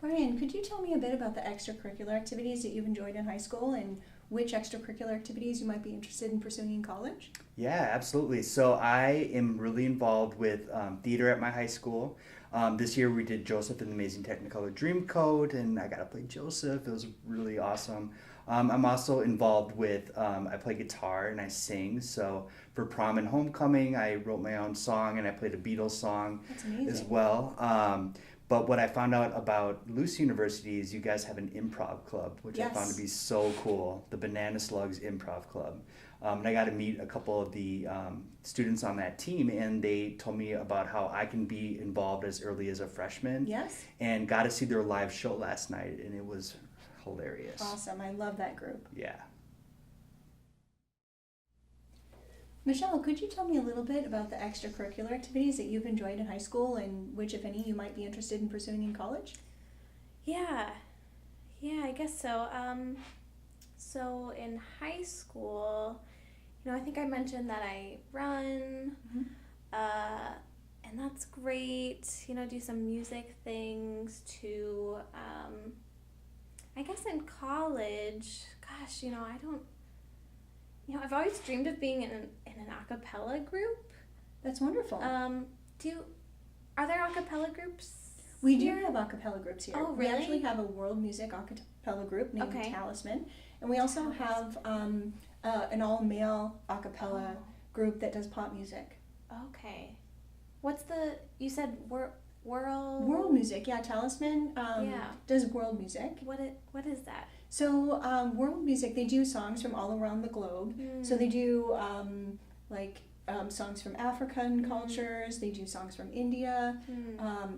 Brian, could you tell me a bit about the extracurricular activities that you've enjoyed in high school and which extracurricular activities you might be interested in pursuing in college? Yeah, absolutely. So I am really involved with theater at my high school. This year we did Joseph and the Amazing Technicolor Dreamcoat, and I got to play Joseph. It was really awesome. I'm also involved with, I play guitar and I sing. So for prom and homecoming, I wrote my own song and I played a Beatles song That's as amazing. well. But what I found out about Luce University is you guys have an improv club, which I found to Yes. be so cool, the Banana Slugs Improv Club. And I got to meet a couple of the students on that team, and they told me about how I can be involved as early as a freshman, Yes? and got to see their live show last night, and it was hilarious. Awesome. I love that group. Yeah. Michelle, could you tell me a little bit about the extracurricular activities that you've enjoyed in high school and which, if any, you might be interested in pursuing in college? Yeah, yeah, I guess so. So in high school, I think I mentioned that I run, Mhm. and that's great. Do some music things too. I guess in college, gosh, I don't. I've always dreamed of being in an a cappella group. That's wonderful. Are there a cappella groups? We do here? have a cappella groups here. Oh, We really? actually have a world music a cappella group named Okay. Talisman. And we also have an all-male a cappella group that does pop music. Okay. You said world? World music, yeah. Talisman Yeah. does world music. What is that? So world music, they do songs from all around the globe. So they do songs from African cultures. They do songs from India.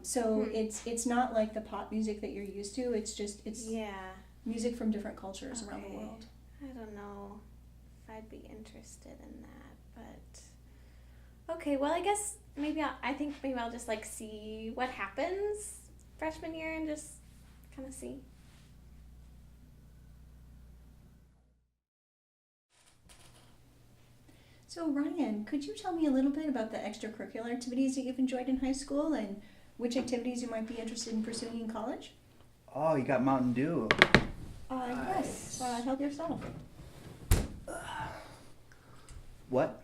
It's not like the pop music that you're used to. It's Yeah. music from different cultures around the Okay. world. I don't know if I'd be interested in that, but okay. Well, I guess maybe I'll just see what happens freshman year and just kind of see. So Ryan, could you tell me a little bit about the extracurricular activities that you've enjoyed in high school and which activities you might be interested in pursuing in college? Oh, you got Mountain Dew. Yes. Help yourself. What?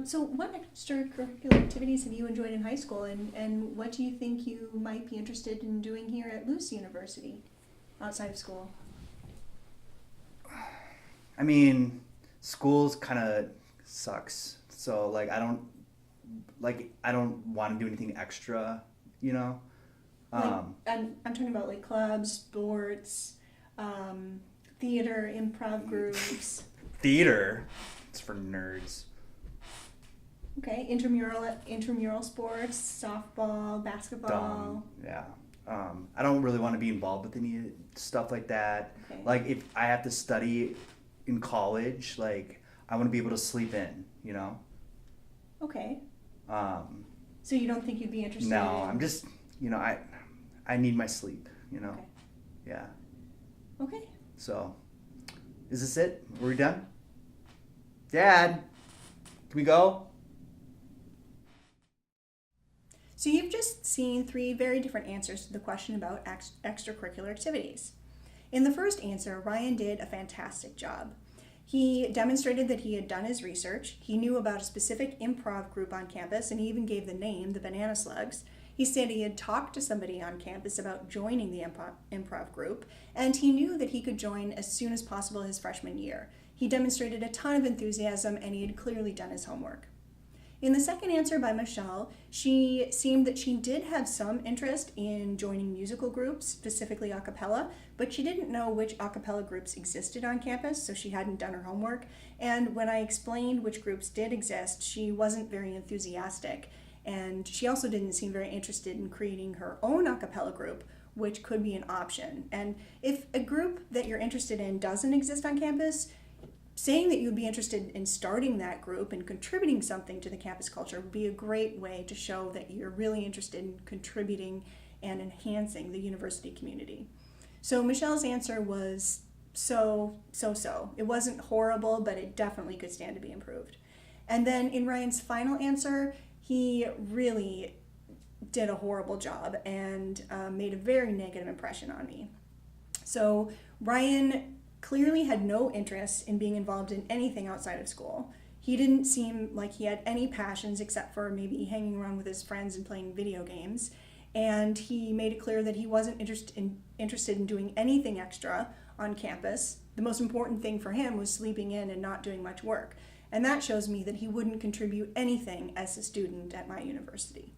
So what extracurricular activities have you enjoyed in high school and what do you think you might be interested in doing here at Luce University outside of school? I mean, school's kind of sucks. So I don't want to do anything extra, I'm talking about like clubs, sports, theater, improv groups. Theater. It's for nerds. Okay, intramural sports, softball, basketball. Dumb. Yeah. I don't really want to be involved with any stuff like that. Okay. If I have to study in college, I want to be able to sleep in, Okay. Um, So you don't think you'd be interested no, in... I'm just, I need my sleep, Okay. Yeah. Okay. So, is this it? Are we done? Dad, can we go? So you've just seen 3 very different answers to the question about extracurricular activities. In the first answer, Ryan did a fantastic job. He demonstrated that he had done his research, he knew about a specific improv group on campus, and he even gave the name, the Banana Slugs. He said he had talked to somebody on campus about joining the improv group, and he knew that he could join as soon as possible his freshman year. He demonstrated a ton of enthusiasm, and he had clearly done his homework. In the second answer by Michelle, she seemed that she did have some interest in joining musical groups, specifically a cappella, but she didn't know which a cappella groups existed on campus, so she hadn't done her homework. And when I explained which groups did exist, she wasn't very enthusiastic. And she also didn't seem very interested in creating her own a cappella group, which could be an option. And if a group that you're interested in doesn't exist on campus, saying that you'd be interested in starting that group and contributing something to the campus culture would be a great way to show that you're really interested in contributing and enhancing the university community. So Michelle's answer was so. It wasn't horrible, but it definitely could stand to be improved. And then in Ryan's final answer, he really did a horrible job and made a very negative impression on me. So Ryan clearly had no interest in being involved in anything outside of school. He didn't seem like he had any passions except for maybe hanging around with his friends and playing video games. And he made it clear that he wasn't interested in doing anything extra on campus. The most important thing for him was sleeping in and not doing much work. And that shows me that he wouldn't contribute anything as a student at my university.